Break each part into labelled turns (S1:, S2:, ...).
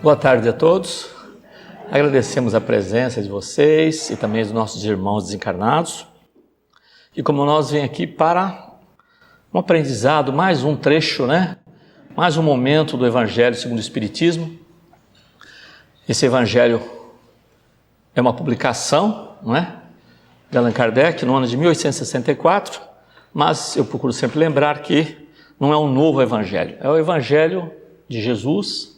S1: Boa tarde a todos. Agradecemos a presença de vocês e também dos nossos irmãos desencarnados. E como nós vem aqui para um aprendizado, mais um trecho, mais um momento do Evangelho segundo o Espiritismo. Esse Evangelho é uma publicação, de Allan Kardec no ano de 1864, mas eu procuro sempre lembrar que não é um novo Evangelho, é o Evangelho de Jesus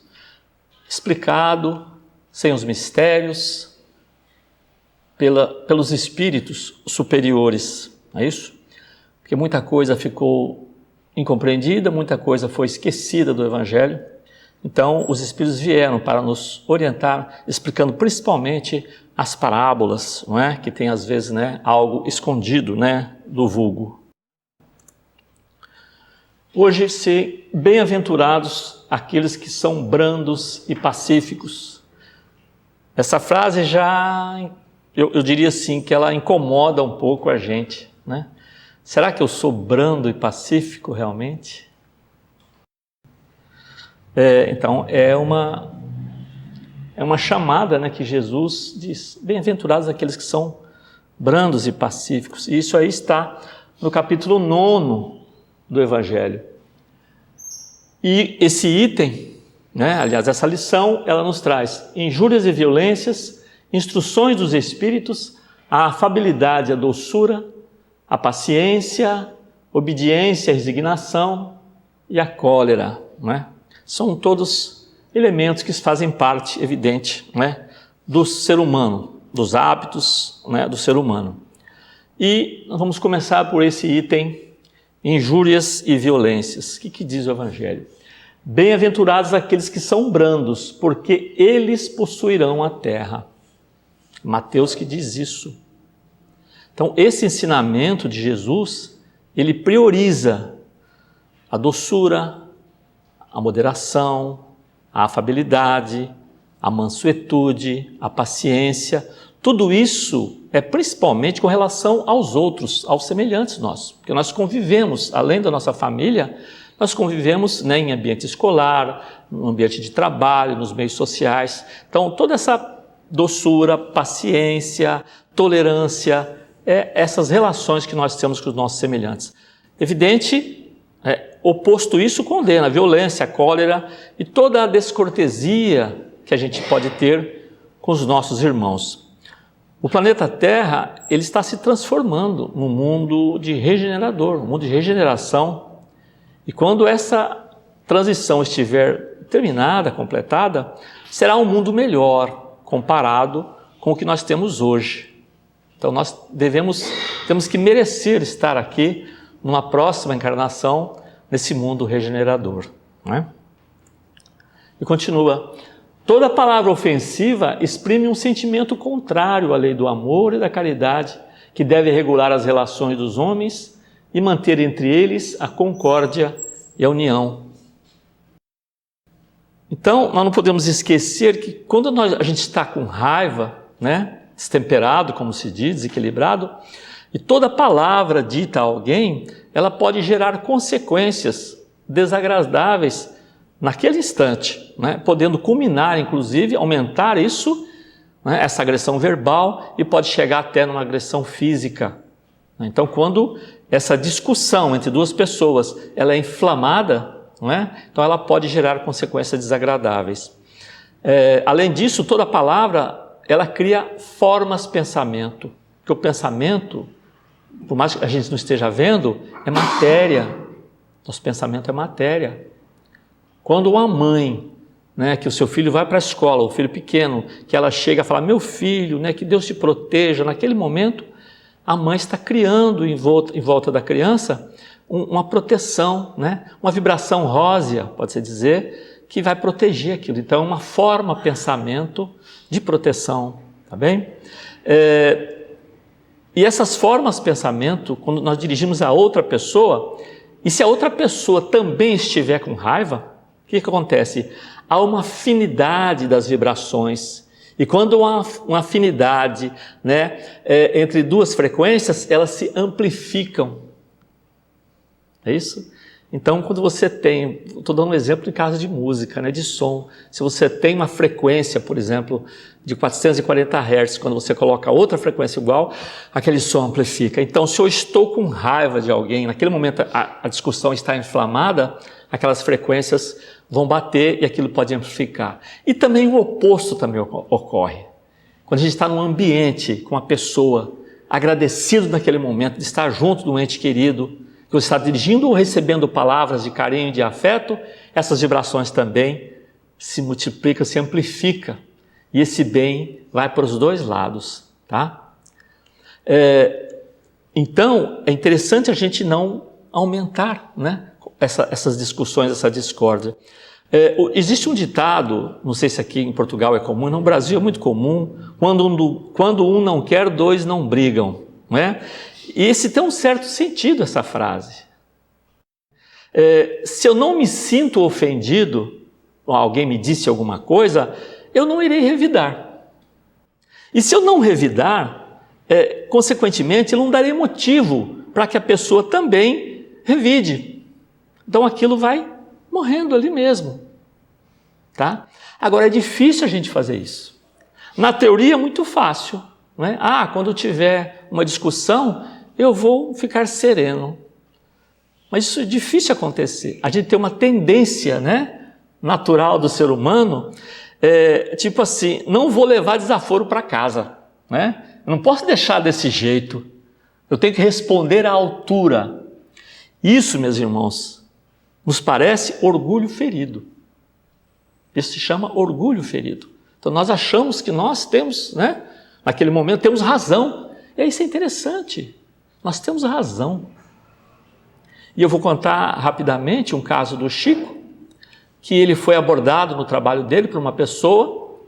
S1: explicado, sem os mistérios, pelos espíritos superiores, não é isso? Porque muita coisa ficou incompreendida, muita coisa foi esquecida do Evangelho. Então, os espíritos vieram para nos orientar, explicando principalmente as parábolas, que tem às vezes algo escondido do vulgo. Hoje, se bem-aventurados aqueles que são brandos e pacíficos. Essa frase eu diria assim, que ela incomoda um pouco a gente, Será que eu sou brando e pacífico realmente? Então, é uma chamada que Jesus diz, bem-aventurados aqueles que são brandos e pacíficos. E isso aí está no capítulo 9 do Evangelho. E esse item, aliás, essa lição, ela nos traz injúrias e violências, instruções dos espíritos, a afabilidade, a doçura, a paciência, obediência, a resignação e a cólera, São todos elementos que fazem parte, evidente, do ser humano, dos hábitos, do ser humano. E nós vamos começar por esse item, injúrias e violências. O que diz o Evangelho? Bem-aventurados aqueles que são brandos, porque eles possuirão a terra. Mateus que diz isso. Então, esse ensinamento de Jesus, ele prioriza a doçura, a moderação, a afabilidade, a mansuetude, a paciência. Tudo isso é principalmente com relação aos outros, aos semelhantes nossos. Porque nós convivemos, além da nossa família, nós convivemos em ambiente escolar, no ambiente de trabalho, nos meios sociais. Então, toda essa doçura, paciência, tolerância, essas relações que nós temos com os nossos semelhantes. Evidente, oposto isso, condena a violência, a cólera e toda a descortesia que a gente pode ter com os nossos irmãos. O planeta Terra, ele está se transformando num mundo de regenerador, um mundo de regeneração. E quando essa transição estiver terminada, completada, será um mundo melhor comparado com o que nós temos hoje. Então nós temos que merecer estar aqui numa próxima encarnação nesse mundo regenerador. E continua, toda palavra ofensiva exprime um sentimento contrário à lei do amor e da caridade, que deve regular as relações dos homens e manter entre eles a concórdia e a união. Então, nós não podemos esquecer que quando a gente está com raiva, destemperado, como se diz, desequilibrado, e toda palavra dita a alguém, ela pode gerar consequências desagradáveis naquele instante, podendo culminar, inclusive, aumentar isso, essa agressão verbal, e pode chegar até numa agressão física. Então, quando essa discussão entre duas pessoas ela é inflamada, então ela pode gerar consequências desagradáveis. Além disso, toda palavra ela cria formas de pensamento, porque o pensamento, por mais que a gente não esteja vendo, é matéria. Nosso pensamento é matéria. Quando uma mãe, que o seu filho vai para a escola, o filho pequeno, que ela chega a falar, meu filho, que Deus te proteja, naquele momento, a mãe está criando em volta da criança uma proteção, uma vibração rósea, pode-se dizer, que vai proteger aquilo. Então, é uma forma, pensamento de proteção, tá bem? E essas formas de pensamento, quando nós dirigimos a outra pessoa, e se a outra pessoa também estiver com raiva, o que acontece? Há uma afinidade das vibrações. E quando há uma afinidade entre duas frequências, elas se amplificam. É isso? Então, quando você tem, estou dando um exemplo em caso de música, né, de som, se você tem uma frequência, por exemplo, de 440 Hz, quando você coloca outra frequência igual, aquele som amplifica. Então, se eu estou com raiva de alguém, naquele momento a discussão está inflamada, aquelas frequências vão bater e aquilo pode amplificar. E também o oposto também ocorre. Quando a gente está num ambiente com uma pessoa, agradecido naquele momento de estar junto de um ente querido, que você está dirigindo ou recebendo palavras de carinho e de afeto, essas vibrações também se multiplicam, se amplificam. E esse bem vai para os dois lados, tá? Então, é interessante a gente não aumentar, né, essas discussões, essa discórdia. Existe um ditado, não sei se aqui em Portugal é comum, no Brasil é muito comum, quando um não quer, dois não brigam, não é? E esse tem um certo sentido, essa frase. Se eu não me sinto ofendido, ou alguém me disse alguma coisa, eu não irei revidar. E se eu não revidar, consequentemente, eu não darei motivo para que a pessoa também revide. Então aquilo vai morrendo ali mesmo. Tá? Agora é difícil a gente fazer isso. Na teoria é muito fácil. Não é? Quando tiver uma discussão, eu vou ficar sereno. Mas isso é difícil acontecer. A gente tem uma tendência, né, natural do ser humano, tipo assim, não vou levar desaforo para casa. Né? Eu não posso deixar desse jeito. Eu tenho que responder à altura. Isso, meus irmãos, nos parece orgulho ferido. Isso se chama orgulho ferido. Então nós achamos que nós temos, né, naquele momento, temos razão. E isso é interessante. Nós temos razão. E eu vou contar rapidamente um caso do Chico, que ele foi abordado no trabalho dele por uma pessoa.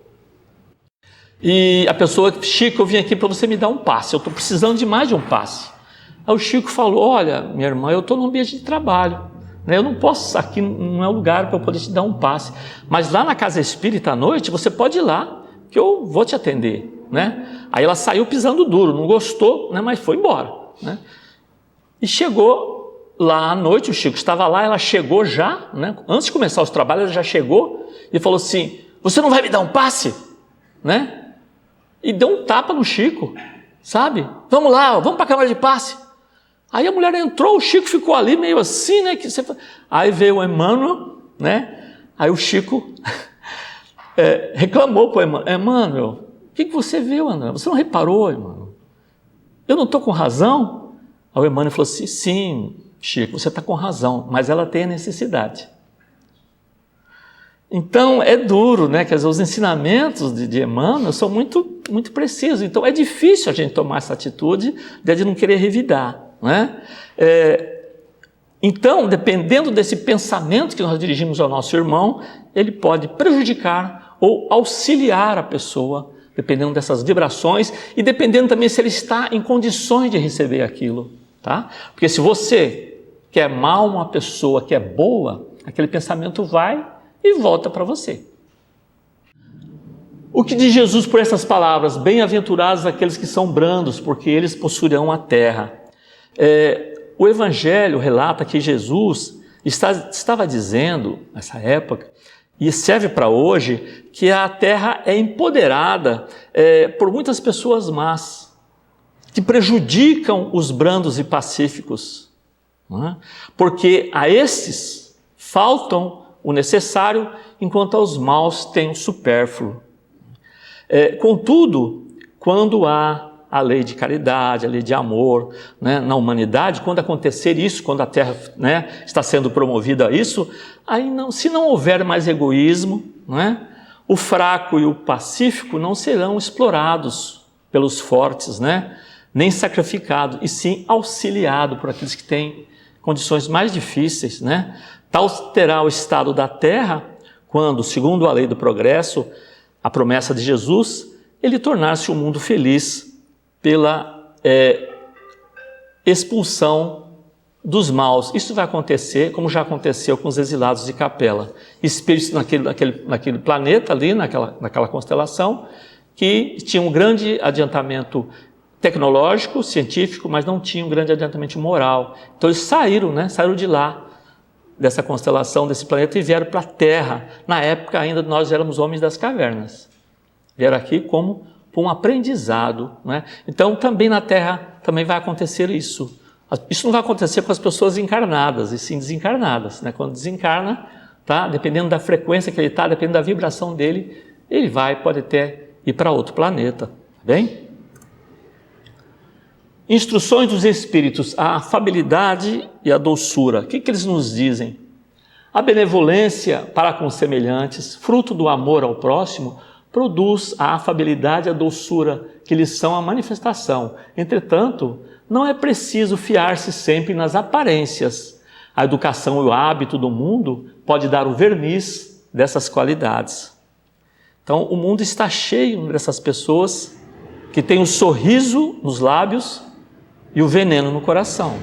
S1: E a pessoa, Chico, eu vim aqui para você me dar um passe. Eu estou precisando de mais de um passe. Aí o Chico falou, olha, minha irmã, eu estou num ambiente de trabalho. Eu não posso, aqui não é o lugar para eu poder te dar um passe. Mas lá na casa espírita à noite, você pode ir lá, que eu vou te atender. Né? Aí ela saiu pisando duro, não gostou, né, mas foi embora. Né? E chegou lá à noite, o Chico estava lá, ela chegou já, né? Antes de começar os trabalhos, ela já chegou e falou assim, você não vai me dar um passe? Né? E deu um tapa no Chico, sabe? Vamos lá, vamos para a câmara de passe. Aí a mulher entrou, o Chico ficou ali meio assim, né? Aí veio o Emmanuel, né? Aí o Chico reclamou para o Emmanuel, Emmanuel, o que você viu, André? Você não reparou, Emmanuel? Eu não estou com razão? Aí o Emmanuel falou assim, sim, Chico, você está com razão, mas ela tem a necessidade. Então é duro, né? Quer dizer, os ensinamentos de Emmanuel são muito, muito precisos. Então é difícil a gente tomar essa atitude de não querer revidar. Né? Então, dependendo desse pensamento que nós dirigimos ao nosso irmão, ele pode prejudicar ou auxiliar a pessoa, dependendo dessas vibrações e dependendo também se ele está em condições de receber aquilo. Tá? Porque se você quer mal uma pessoa que é boa, aquele pensamento vai e volta para você. O que diz Jesus por essas palavras? Bem-aventurados aqueles que são brandos, porque eles possuirão a terra. O Evangelho relata que Jesus estava dizendo, nessa época, e serve para hoje, que a terra é empoderada por muitas pessoas más, que prejudicam os brandos e pacíficos, não é? Porque a estes faltam o necessário, enquanto aos maus tem o supérfluo. Contudo, quando há a lei de caridade, a lei de amor, né, na humanidade, quando acontecer isso, quando a Terra, né, está sendo promovida a isso, aí não, se não houver mais egoísmo, né, o fraco e o pacífico não serão explorados pelos fortes, né, nem sacrificados, e sim auxiliados por aqueles que têm condições mais difíceis. Né. Tal terá o estado da Terra quando, segundo a lei do progresso, a promessa de Jesus, ele tornar-se um mundo feliz, pela expulsão dos maus. Isso vai acontecer, como já aconteceu com os exilados de Capela. Espíritos naquele planeta ali, naquela constelação, que tinham um grande adiantamento tecnológico, científico, mas não tinham um grande adiantamento moral. Então eles saíram, né? Saíram de lá. dessa constelação, desse planeta, e vieram para a Terra. Na época ainda nós éramos homens das cavernas. Vieram aqui como um aprendizado, né? Então também na Terra também vai acontecer isso. Isso não vai acontecer com as pessoas encarnadas, e sim desencarnadas, né? Quando desencarna, tá? Dependendo da frequência que ele está, dependendo da vibração dele, ele pode até ir para outro planeta, tá bem? Instruções dos Espíritos, a afabilidade e a doçura. O que eles nos dizem? A benevolência para com os semelhantes, fruto do amor ao próximo, produz a afabilidade e a doçura, que lhes são a manifestação. Entretanto, não é preciso fiar-se sempre nas aparências. A educação e o hábito do mundo pode dar o verniz dessas qualidades. Então, o mundo está cheio dessas pessoas que têm o sorriso nos lábios e o veneno no coração,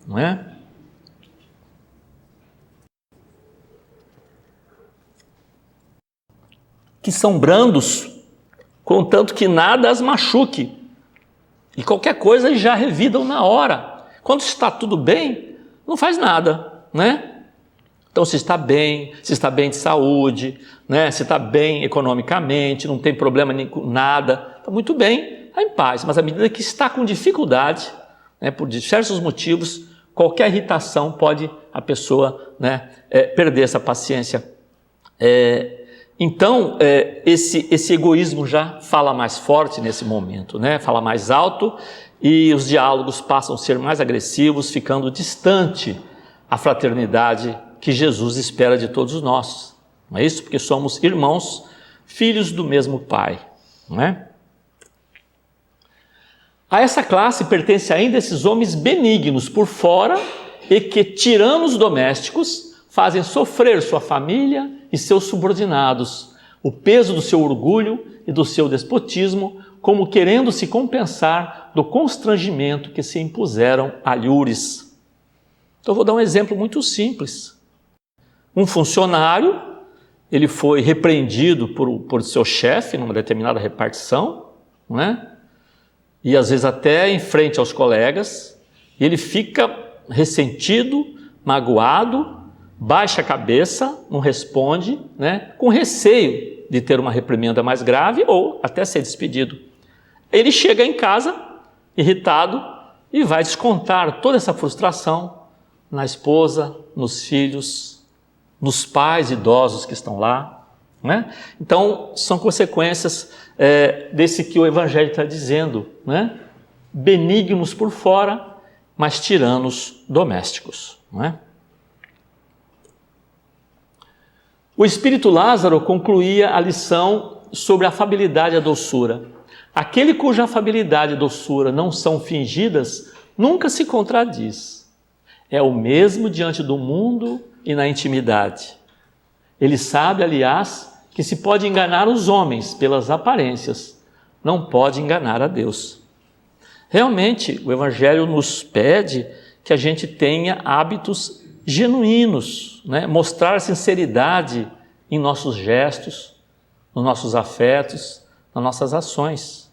S1: não é? Que são brandos, contanto que nada as machuque, e qualquer coisa eles já revidam na hora. Quando está tudo bem, não faz nada, né? Então, se está bem de saúde, né? Se está bem economicamente, não tem problema nem com nada, está muito bem, está em paz. Mas à medida que está com dificuldade, né, por diversos motivos, qualquer irritação pode a pessoa, né, perder essa paciência. Então, esse egoísmo já fala mais forte nesse momento, né? Fala mais alto, e os diálogos passam a ser mais agressivos, ficando distante a fraternidade que Jesus espera de todos nós. Não é isso? Porque somos irmãos, filhos do mesmo Pai, não é? A essa classe pertence ainda esses homens benignos por fora e que, tiranos domésticos, fazem sofrer sua família e seus subordinados, o peso do seu orgulho e do seu despotismo, como querendo se compensar do constrangimento que se impuseram alhures. Então, vou dar um exemplo muito simples. Um funcionário, ele foi repreendido por seu chefe numa determinada repartição, não é? E às vezes até em frente aos colegas, e ele fica ressentido, magoado, baixa a cabeça, não responde, né? Com receio de ter uma reprimenda mais grave ou até ser despedido. Ele chega em casa, irritado, e vai descontar toda essa frustração na esposa, nos filhos, nos pais idosos que estão lá, né? Então, são consequências desse que o Evangelho está dizendo, né? Benignos por fora, mas tiranos domésticos, não é? O Espírito Lázaro concluía a lição sobre a afabilidade e a doçura. Aquele cuja afabilidade e doçura não são fingidas, nunca se contradiz. É o mesmo diante do mundo e na intimidade. Ele sabe, aliás, que se pode enganar os homens pelas aparências, não pode enganar a Deus. Realmente, o Evangelho nos pede que a gente tenha hábitos genuínos, né? Mostrar sinceridade em nossos gestos, nos nossos afetos, nas nossas ações,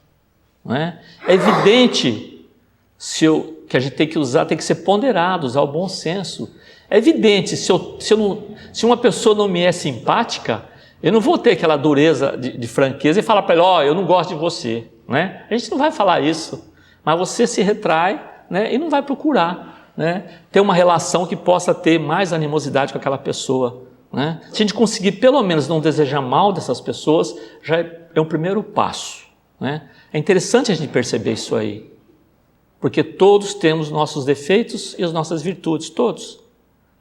S1: não é? É evidente que a gente tem que ser ponderado, usar o bom senso. É evidente, se uma pessoa não me é simpática, eu não vou ter aquela dureza de franqueza e falar para ele, eu não gosto de você, né? A gente não vai falar isso, mas você se retrai, né? E não vai procurar, né, ter uma relação que possa ter mais animosidade com aquela pessoa, né? Se a gente conseguir pelo menos não desejar mal dessas pessoas, já é um primeiro passo, né? É interessante a gente perceber isso aí, porque todos temos nossos defeitos e as nossas virtudes, todos.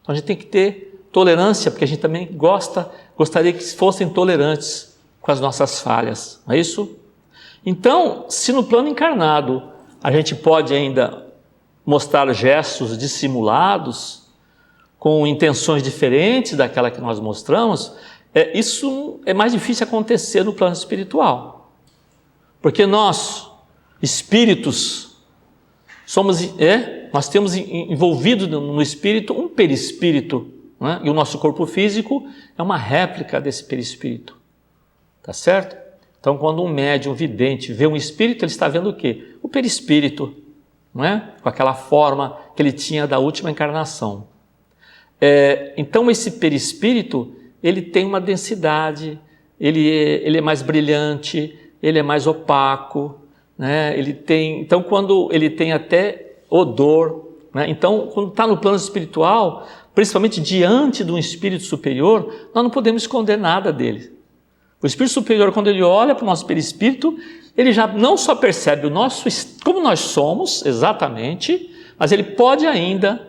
S1: Então a gente tem que ter tolerância, porque a gente também gostaria que fossem tolerantes com as nossas falhas, não é isso? Então, se no plano encarnado a gente pode ainda mostrar gestos dissimulados, com intenções diferentes daquela que nós mostramos, isso é mais difícil acontecer no plano espiritual. Porque nós, espíritos, nós temos envolvido no espírito um perispírito, né? E o nosso corpo físico é uma réplica desse perispírito. Tá certo? Então, quando um médium vidente vê um espírito, ele está vendo o quê? O perispírito, não é? Com aquela forma que ele tinha da última encarnação. Então esse perispírito, ele tem uma densidade, ele é mais brilhante, ele é mais opaco, né? Então quando ele tem até odor, né? Então quando está no plano espiritual, principalmente diante de um espírito superior, nós não podemos esconder nada dele. O espírito superior, quando ele olha para o nosso perispírito, ele já não só percebe o nosso, como nós somos exatamente, mas ele pode ainda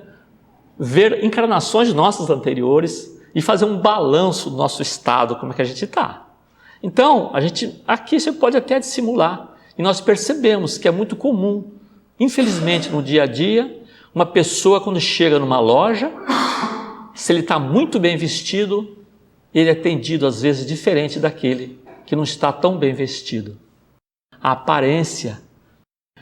S1: ver encarnações nossas anteriores e fazer um balanço do nosso estado, como é que a gente está. Então, aqui você pode até dissimular. E nós percebemos que é muito comum, infelizmente no dia a dia, uma pessoa quando chega numa loja, se ele está muito bem vestido, ele é atendido às vezes diferente daquele que não está tão bem vestido. A aparência,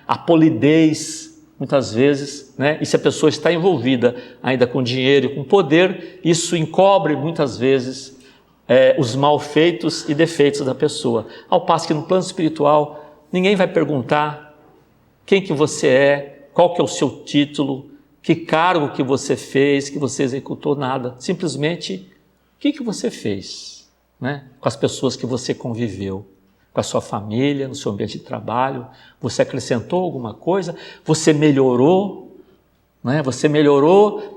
S1: a polidez, muitas vezes, né? E se a pessoa está envolvida ainda com dinheiro e com poder, isso encobre muitas vezes os malfeitos e defeitos da pessoa. Ao passo que no plano espiritual, ninguém vai perguntar quem que você é, qual que é o seu título, que cargo que você fez, que você executou, nada. Simplesmente, o que você fez, né? Com as pessoas que você conviveu, com a sua família, no seu ambiente de trabalho, você acrescentou alguma coisa, você melhorou, né? Você melhorou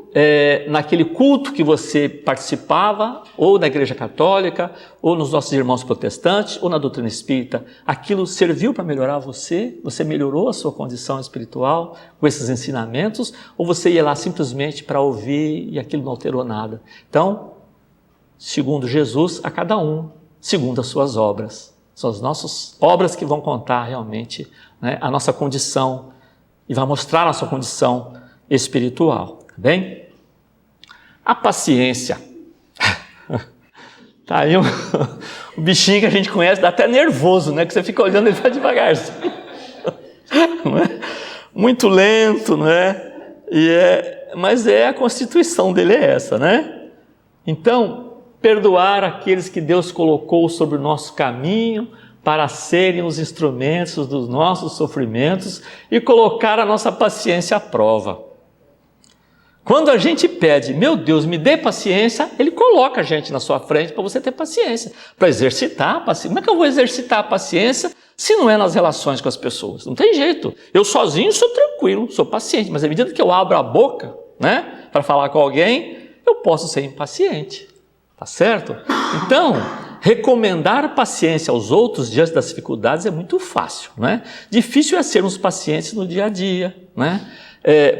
S1: naquele culto que você participava, ou na Igreja Católica, ou nos nossos irmãos protestantes, ou na doutrina espírita. Aquilo serviu para melhorar você? Você melhorou a sua condição espiritual com esses ensinamentos? Ou você ia lá simplesmente para ouvir e aquilo não alterou nada? Então, segundo Jesus, a cada um, segundo as suas obras. São as nossas obras que vão contar realmente, né, a nossa condição e vai mostrar a nossa condição espiritual. Bem, a paciência. Tá aí um bichinho que a gente conhece, dá até nervoso, né? Que você fica olhando ele vai devagarzinho. Não é? Muito lento, não é? Mas a constituição dele é essa, né? Então, perdoar aqueles que Deus colocou sobre o nosso caminho para serem os instrumentos dos nossos sofrimentos e colocar a nossa paciência à prova. Quando a gente pede, meu Deus, me dê paciência, Ele coloca a gente na sua frente para você ter paciência, para exercitar a paciência. Como é que eu vou exercitar a paciência se não é nas relações com as pessoas? Não tem jeito. Eu sozinho sou tranquilo, sou paciente, mas à medida que eu abro a boca, né, para falar com alguém, eu posso ser impaciente, tá certo? Então, recomendar paciência aos outros diante das dificuldades é muito fácil, né? Difícil é sermos pacientes no dia a dia, né?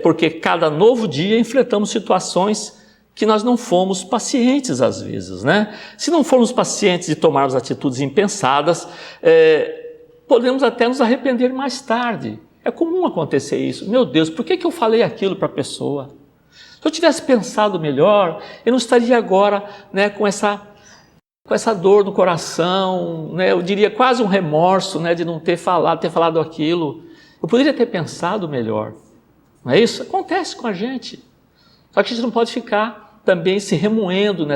S1: Porque cada novo dia enfrentamos situações que nós não fomos pacientes às vezes, né? Se não formos pacientes e tomarmos atitudes impensadas, podemos até nos arrepender mais tarde. É comum acontecer isso. Meu Deus, por que eu falei aquilo para a pessoa? Se eu tivesse pensado melhor, eu não estaria agora, né, com essa dor no coração, né, eu diria quase um remorso, né, de não ter falado aquilo. Eu poderia ter pensado melhor. Não é isso? Acontece com a gente. Só que a gente não pode ficar também se remoendo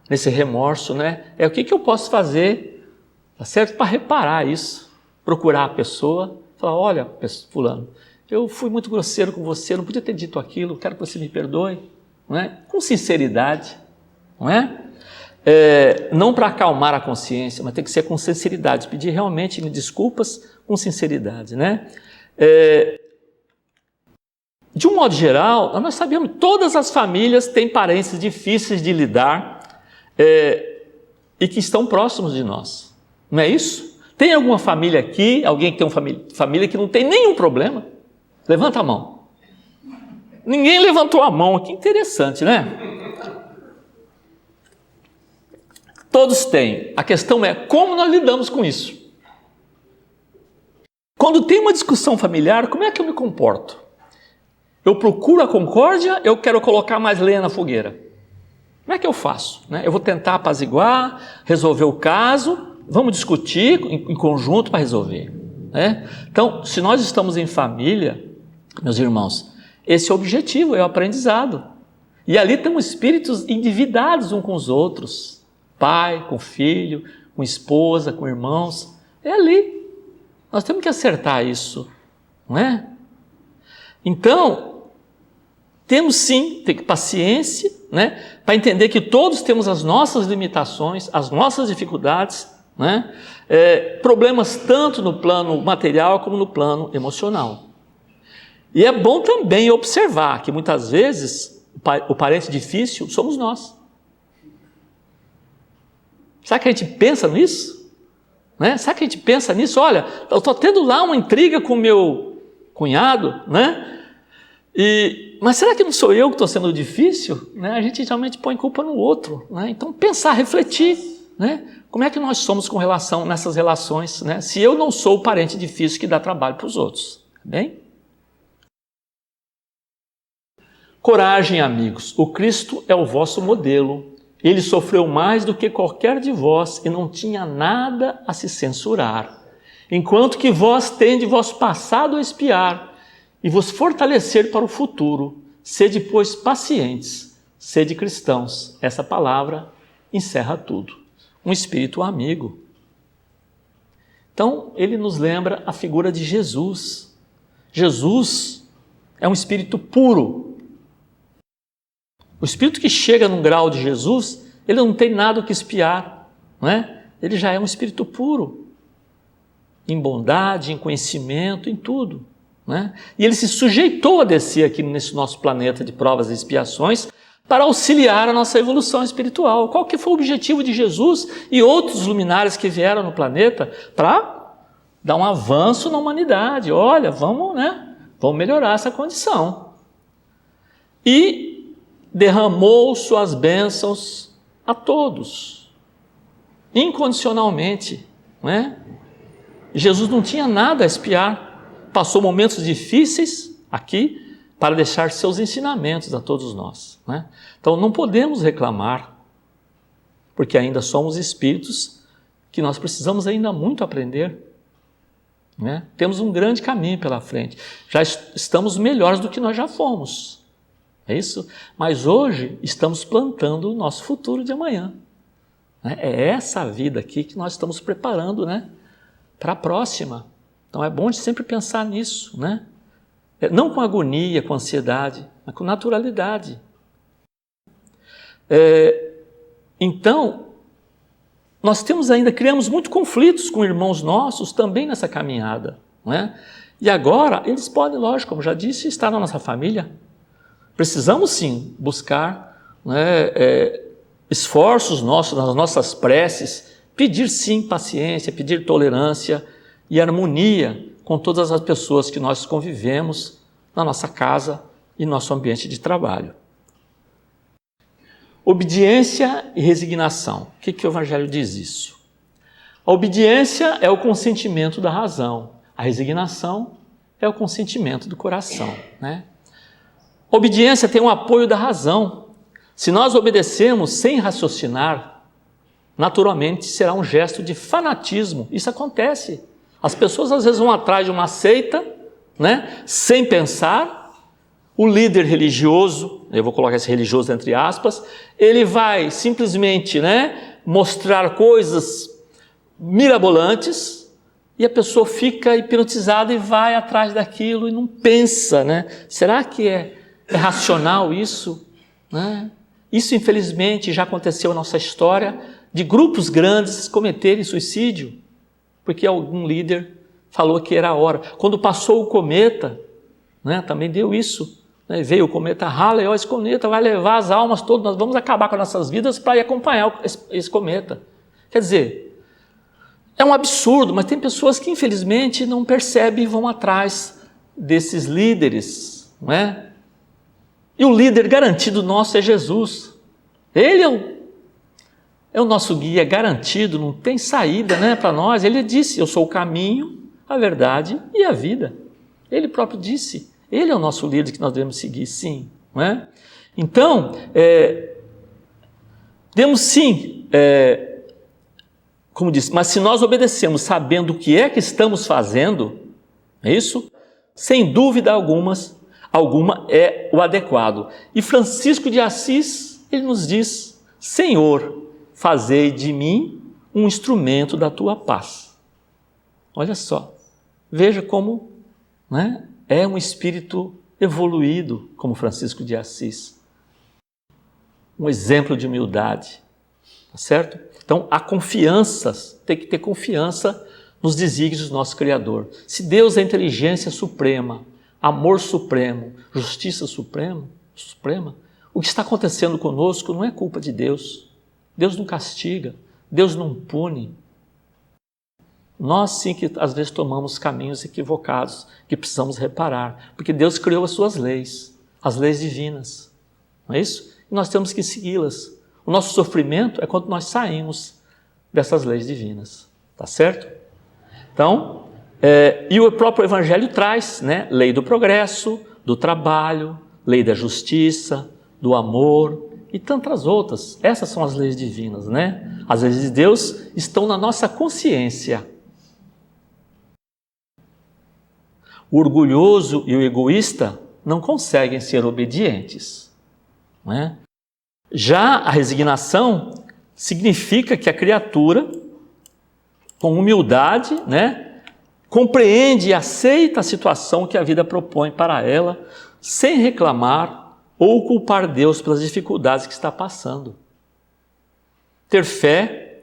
S1: nesse remorso, né? O que eu posso fazer, tá certo? Para reparar isso. Procurar a pessoa, falar, olha, fulano, eu fui muito grosseiro com você, não podia ter dito aquilo, quero que você me perdoe. Não é? Com sinceridade, não é? Não para acalmar a consciência, mas tem que ser com sinceridade, pedir realmente desculpas com sinceridade, né? De um modo geral, nós sabemos que todas as famílias têm parentes difíceis de lidar e que estão próximos de nós. Não é isso? Tem alguma família aqui, alguém que tem uma família que não tem nenhum problema? Levanta a mão. Ninguém levantou a mão, que interessante, né? Todos têm. A questão é como nós lidamos com isso. Quando tem uma discussão familiar, como é que eu me comporto? Eu procuro a concórdia, eu quero colocar mais lenha na fogueira. Como é que eu faço? Eu vou tentar apaziguar, resolver o caso, vamos discutir em conjunto para resolver. Então, se nós estamos em família, meus irmãos, esse é o objetivo, é o aprendizado. E ali estão espíritos endividados uns com os outros. Pai, com filho, com esposa, com irmãos. É ali. Nós temos que acertar isso, não é? Então, temos sim, ter paciência, né? Para entender que todos temos as nossas limitações, as nossas dificuldades, né? Problemas tanto no plano material como no plano emocional. E é bom também observar que muitas vezes o parente difícil somos nós. Será que a gente pensa nisso? Né? Será que a gente pensa nisso? Olha, eu estou tendo lá uma intriga com o meu cunhado, né? Mas será que não sou eu que estou sendo difícil? Né? A gente geralmente põe culpa no outro. Né? Então pensar, refletir, né? Como é que nós somos com relação nessas relações, né? Se eu não sou o parente difícil que dá trabalho para os outros. Bem? Coragem, amigos. O Cristo é o vosso modelo. Ele sofreu mais do que qualquer de vós e não tinha nada a se censurar. Enquanto que vós tendes vosso passado a espiar e vos fortalecer para o futuro. Sede, pois, pacientes, sede cristãos. Essa palavra encerra tudo. Um espírito amigo. Então, ele nos lembra a figura de Jesus. Jesus é um espírito puro. O espírito que chega num grau de Jesus, ele não tem nada o que espiar, não é? Ele já é um espírito puro, em bondade, em conhecimento, em tudo, né? E ele se sujeitou a descer aqui nesse nosso planeta de provas e expiações para auxiliar a nossa evolução espiritual. Qual que foi o objetivo de Jesus e outros luminares que vieram no planeta? Para dar um avanço na humanidade. Olha, vamos melhorar essa condição. E derramou suas bênçãos a todos, incondicionalmente, não é? Jesus não tinha nada a espiar, passou momentos difíceis aqui para deixar seus ensinamentos a todos nós, né? Então não podemos reclamar, porque ainda somos espíritos que nós precisamos ainda muito aprender, né? Temos um grande caminho pela frente, já estamos melhores do que nós já fomos. É isso? Mas hoje estamos plantando o nosso futuro de amanhã. É essa vida aqui que nós estamos preparando, né, para a próxima. Então é bom de sempre pensar nisso, né? Não com agonia, com ansiedade, mas com naturalidade. Então, nós criamos muitos conflitos com irmãos nossos também nessa caminhada, não é? E agora, eles podem, lógico, como já disse, estar na nossa família. Precisamos sim buscar, né, esforços nossos, nas nossas preces, pedir sim paciência, pedir tolerância e harmonia com todas as pessoas que nós convivemos na nossa casa e nosso ambiente de trabalho. Obediência e resignação. O que o Evangelho diz isso? A obediência é o consentimento da razão, a resignação é o consentimento do coração, né? Obediência tem um apoio da razão. Se nós obedecemos sem raciocinar, naturalmente será um gesto de fanatismo. Isso acontece. As pessoas às vezes vão atrás de uma seita, né, sem pensar. O líder religioso, eu vou colocar esse religioso entre aspas, ele vai simplesmente, né, mostrar coisas mirabolantes e a pessoa fica hipnotizada e vai atrás daquilo e não pensa, né? Será que é racional isso? Né? Isso, infelizmente, já aconteceu na nossa história de grupos grandes cometerem suicídio, porque algum líder falou que era a hora. Quando passou o cometa, né, também deu isso. Né? Veio o cometa Halley, esse cometa vai levar as almas todas, nós vamos acabar com as nossas vidas para ir acompanhar esse cometa. Quer dizer, é um absurdo, mas tem pessoas que, infelizmente, não percebem e vão atrás desses líderes, não é? E o líder garantido nosso é Jesus. Ele é o nosso guia garantido, não tem saída, né, para nós. Ele disse, eu sou o caminho, a verdade e a vida. Ele próprio disse, ele é o nosso líder que nós devemos seguir, sim. Não é? Então, temos sim, como disse, mas se nós obedecemos sabendo o que é que estamos fazendo, é isso? Sem dúvida alguma é o adequado. E Francisco de Assis, ele nos diz, Senhor, fazei de mim um instrumento da tua paz. Olha só, veja como, né, é um espírito evoluído como Francisco de Assis. um exemplo de humildade, tá certo? Então, há confiança, tem que ter confiança nos desígnios do nosso Criador. Se Deus é inteligência suprema, amor supremo, justiça suprema, o que está acontecendo conosco não é culpa de Deus. Deus não castiga, Deus não pune. Nós sim que às vezes tomamos caminhos equivocados, que precisamos reparar, porque Deus criou as suas leis, as leis divinas, não é isso? E nós temos que segui-las. O nosso sofrimento é quando nós saímos dessas leis divinas, tá certo? Então, e o próprio Evangelho traz, né? Lei do progresso, do trabalho, lei da justiça, do amor e tantas outras. Essas são as leis divinas, né? As leis de Deus estão na nossa consciência. O orgulhoso e o egoísta não conseguem ser obedientes, não é? Já a resignação significa que a criatura, com humildade, né, compreende e aceita a situação que a vida propõe para ela, sem reclamar ou culpar Deus pelas dificuldades que está passando. Ter fé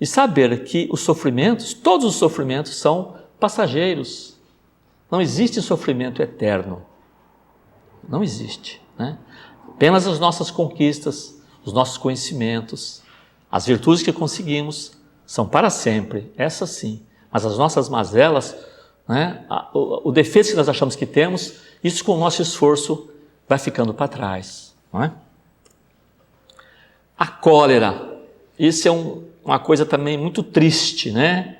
S1: e saber que os sofrimentos, todos os sofrimentos são passageiros. Não existe sofrimento eterno. Não existe, né? Apenas as nossas conquistas, os nossos conhecimentos, as virtudes que conseguimos são para sempre, essas sim. Mas as nossas mazelas, né, o defeito que nós achamos que temos, isso com o nosso esforço vai ficando para trás, não é? A cólera, isso é uma coisa também muito triste, né?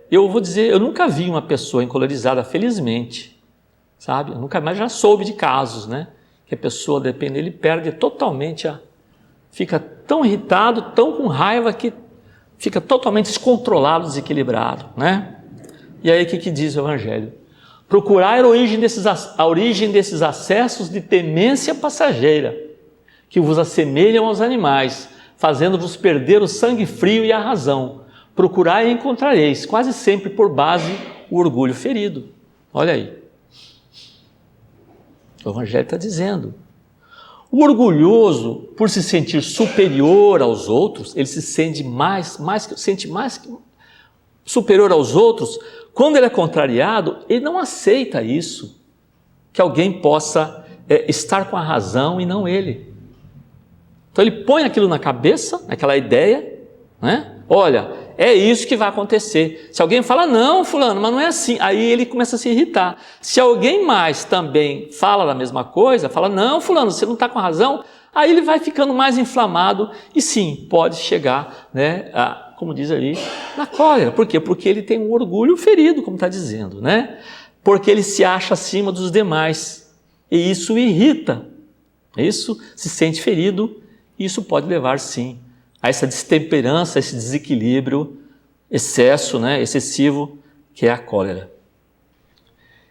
S1: Eu vou dizer, eu nunca vi uma pessoa encolerizada, felizmente, sabe? Eu nunca mais já soube de casos, né? Que a pessoa, depende dele, perde totalmente, fica tão irritado, tão com raiva que fica totalmente descontrolado, desequilibrado, né? E aí o que diz o Evangelho? Procurai a origem desses acessos de temência passageira, que vos assemelham aos animais, fazendo-vos perder o sangue frio e a razão. Procurai e encontrareis, quase sempre por base, o orgulho ferido. Olha aí. O Evangelho está dizendo. O orgulhoso, por se sentir superior aos outros, ele se sente mais superior aos outros. Quando ele é contrariado, ele não aceita isso, que alguém possa estar com a razão e não ele. Então ele põe aquilo na cabeça, aquela ideia, né? Olha, é isso que vai acontecer. Se alguém fala, não, fulano, mas não é assim, aí ele começa a se irritar. Se alguém mais também fala a mesma coisa, fala, não, fulano, você não está com razão, aí ele vai ficando mais inflamado e sim, pode chegar, né, como diz ali, na cólera. Por quê? Porque ele tem um orgulho ferido, como está dizendo, né? Porque ele se acha acima dos demais e isso o irrita, isso se sente ferido e isso pode levar sim a essa destemperança, a esse desequilíbrio, excesso, né, excessivo, que é a cólera.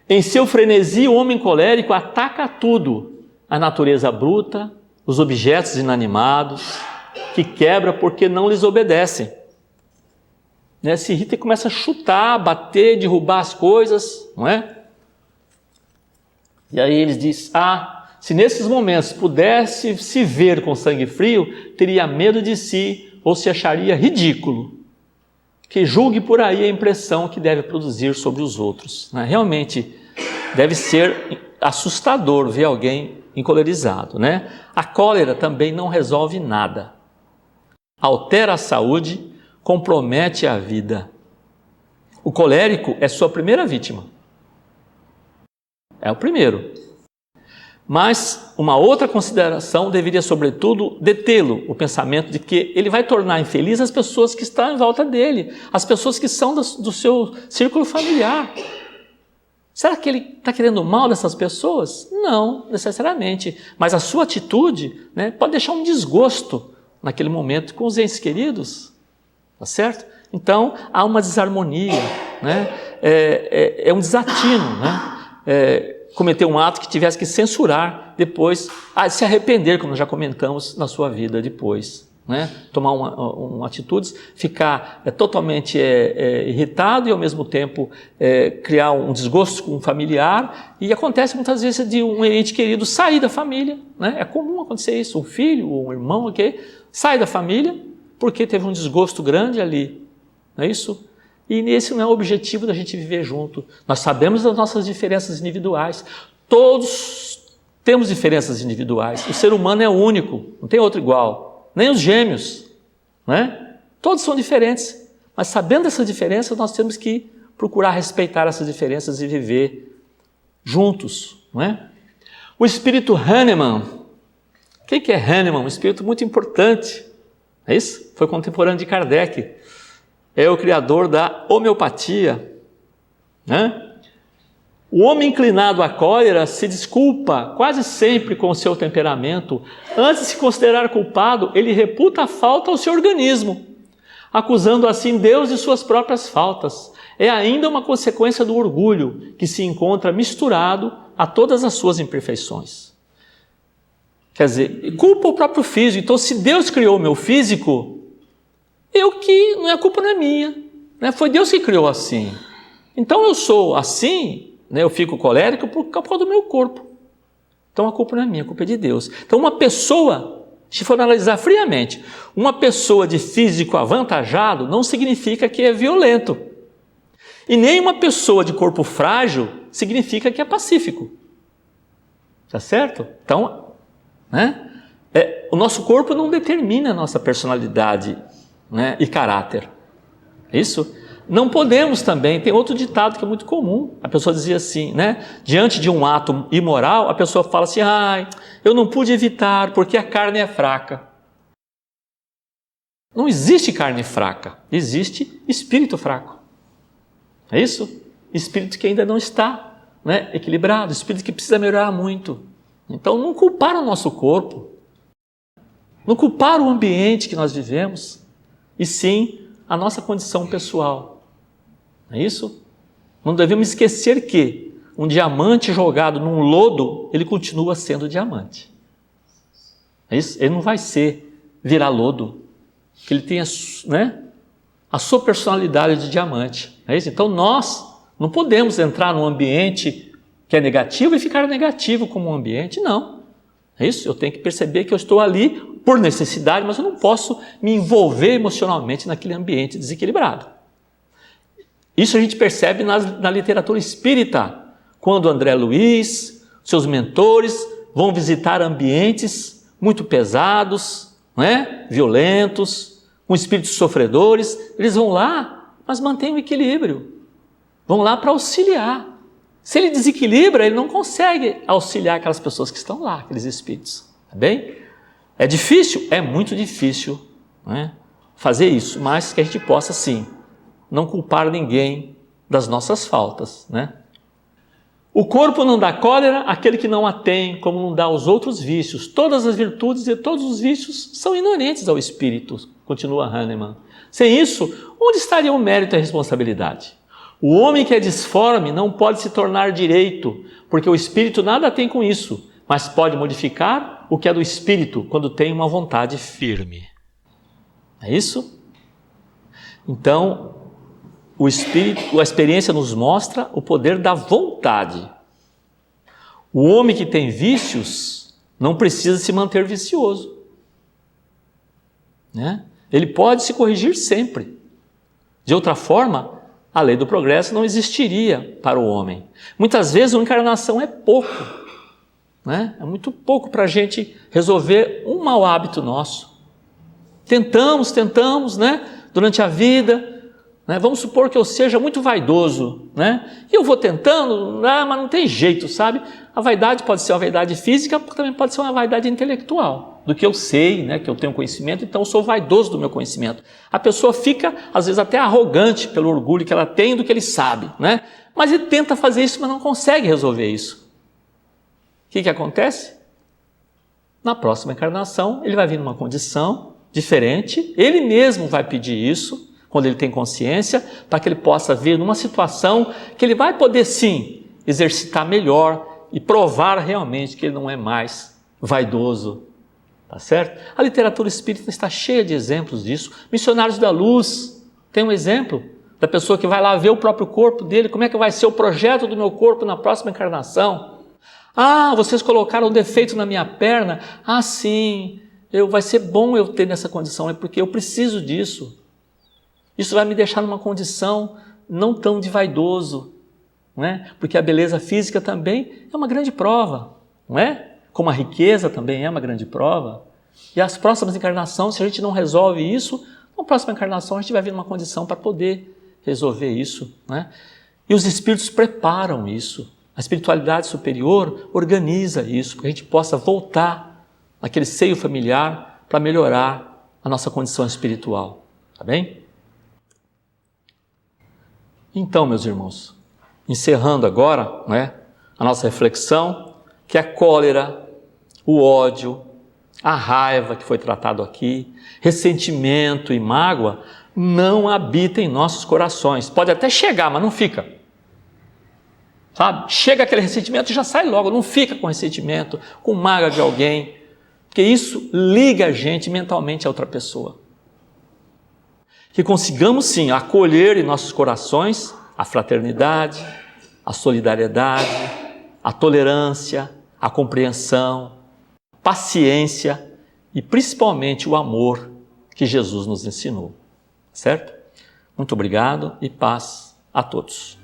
S1: Em seu frenesi, o homem colérico ataca tudo, a natureza bruta, os objetos inanimados, que quebra porque não lhes obedecem. Né, se irrita e começa a chutar, bater, derrubar as coisas, não é? E aí eles dizem, se nesses momentos pudesse se ver com sangue frio, teria medo de si ou se acharia ridículo. Que julgue por aí a impressão que deve produzir sobre os outros. Né? Realmente deve ser assustador ver alguém encolerizado. Né? A cólera também não resolve nada. Altera a saúde, compromete a vida. O colérico é sua primeira vítima. É o primeiro. Mas uma outra consideração deveria, sobretudo, detê-lo, o pensamento de que ele vai tornar infeliz as pessoas que estão em volta dele, as pessoas que são do seu círculo familiar. Será que ele está querendo o mal dessas pessoas? Não, necessariamente. Mas a sua atitude, né, pode deixar um desgosto naquele momento com os entes queridos, tá certo? Então, há uma desarmonia, né? É um desatino, né? Cometer um ato que tivesse que censurar depois, se arrepender, como já comentamos na sua vida depois. né? Tomar uma atitude, ficar totalmente irritado e ao mesmo tempo criar um desgosto com um familiar, e acontece muitas vezes de um ente querido sair da família, né? É comum acontecer isso, um filho ou um irmão, sai da família porque teve um desgosto grande ali, não é isso? E esse não é o objetivo da gente viver junto. Nós sabemos das nossas diferenças individuais, todos temos diferenças individuais, o ser humano é único, não tem outro igual, nem os gêmeos, né? Todos são diferentes, mas sabendo dessa diferença, nós temos que procurar respeitar essas diferenças e viver juntos, não é? O espírito Hahnemann, o que é Hahnemann? Um espírito muito importante, é isso? Foi contemporâneo de Kardec, é o criador da homeopatia, né? O homem inclinado à cólera se desculpa quase sempre com o seu temperamento. Antes de se considerar culpado, ele reputa a falta ao seu organismo, acusando assim Deus de suas próprias faltas. É ainda uma consequência do orgulho, que se encontra misturado a todas as suas imperfeições. Quer dizer, culpa o próprio físico. Então, se Deus criou o meu físico, a culpa não é minha, né? Foi Deus que criou assim. Então, eu sou assim, eu fico colérico por causa do meu corpo. Então a culpa não é minha, a culpa é de Deus. Então uma pessoa, se for analisar friamente, uma pessoa de físico avantajado não significa que é violento. E nem uma pessoa de corpo frágil significa que é pacífico. Tá certo? Então, o nosso corpo não determina a nossa personalidade, né, e caráter. É isso? Não podemos também, tem outro ditado que é muito comum, a pessoa dizia assim, né? Diante de um ato imoral, a pessoa fala assim, eu não pude evitar porque a carne é fraca. Não existe carne fraca, existe espírito fraco. É isso? Espírito que ainda não está, né, equilibrado, espírito que precisa melhorar muito. Então não culpar o nosso corpo, não culpar o ambiente que nós vivemos, e sim a nossa condição pessoal. É isso? Não devemos esquecer que um diamante jogado num lodo, ele continua sendo diamante. É isso? Ele não vai virar lodo, que ele tem a sua personalidade de diamante. É isso? Então nós não podemos entrar num ambiente que é negativo e ficar negativo como um ambiente, não. É isso? Eu tenho que perceber que eu estou ali por necessidade, mas eu não posso me envolver emocionalmente naquele ambiente desequilibrado. Isso a gente percebe na literatura espírita, quando André Luiz, seus mentores, vão visitar ambientes muito pesados, violentos, com espíritos sofredores, eles vão lá, mas mantêm o equilíbrio, vão lá para auxiliar. Se ele desequilibra, ele não consegue auxiliar aquelas pessoas que estão lá, aqueles espíritos. Tá bem? É difícil? É muito difícil, fazer isso, mas que a gente possa sim não culpar ninguém das nossas faltas, O corpo não dá cólera àquele que não a tem, como não dá aos outros vícios. Todas as virtudes e todos os vícios são inerentes ao espírito, continua Hahnemann. Sem isso, onde estaria o mérito e a responsabilidade? O homem que é disforme não pode se tornar direito, porque o espírito nada tem com isso, mas pode modificar o que é do espírito quando tem uma vontade firme. É isso? Então, a experiência nos mostra o poder da vontade. O homem que tem vícios não precisa se manter vicioso, Ele pode se corrigir sempre. De outra forma, a lei do progresso não existiria para o homem. Muitas vezes uma encarnação é pouco, É muito pouco para a gente resolver um mau hábito nosso. Tentamos, durante a vida, vamos supor que eu seja muito vaidoso, E eu vou tentando, mas não tem jeito, sabe? A vaidade pode ser uma vaidade física, também pode ser uma vaidade intelectual, do que eu sei, que eu tenho conhecimento, então eu sou vaidoso do meu conhecimento. A pessoa fica, às vezes, até arrogante pelo orgulho que ela tem do que ele sabe, Mas ele tenta fazer isso, mas não consegue resolver isso. O que acontece? Na próxima encarnação, ele vai vir numa condição diferente, ele mesmo vai pedir isso, quando ele tem consciência, para que ele possa vir numa situação que ele vai poder sim exercitar melhor e provar realmente que ele não é mais vaidoso, tá certo? A literatura espírita está cheia de exemplos disso. Missionários da Luz tem um exemplo da pessoa que vai lá ver o próprio corpo dele, como é que vai ser o projeto do meu corpo na próxima encarnação. Ah, vocês colocaram um defeito na minha perna. Ah, sim, vai ser bom eu ter nessa condição, é porque eu preciso disso. Isso vai me deixar numa condição não tão de vaidoso, não é? Porque a beleza física também é uma grande prova, não é? Como a riqueza também é uma grande prova. E as próximas encarnações, se a gente não resolve isso, na próxima encarnação a gente vai vir numa condição para poder resolver isso, não é? E os espíritos preparam isso. A espiritualidade superior organiza isso, para que a gente possa voltar naquele seio familiar para melhorar a nossa condição espiritual, tá bem? Então, meus irmãos, encerrando agora, né, a nossa reflexão, que a cólera, o ódio, a raiva que foi tratado aqui, ressentimento e mágoa, não habitam em nossos corações. Pode até chegar, mas não fica. Sabe? Chega aquele ressentimento e já sai logo, não fica com ressentimento, com mágoa de alguém, porque isso liga a gente mentalmente a outra pessoa. Que consigamos sim acolher em nossos corações a fraternidade, a solidariedade, a tolerância, a compreensão, a paciência e principalmente o amor que Jesus nos ensinou. Certo? Muito obrigado e paz a todos.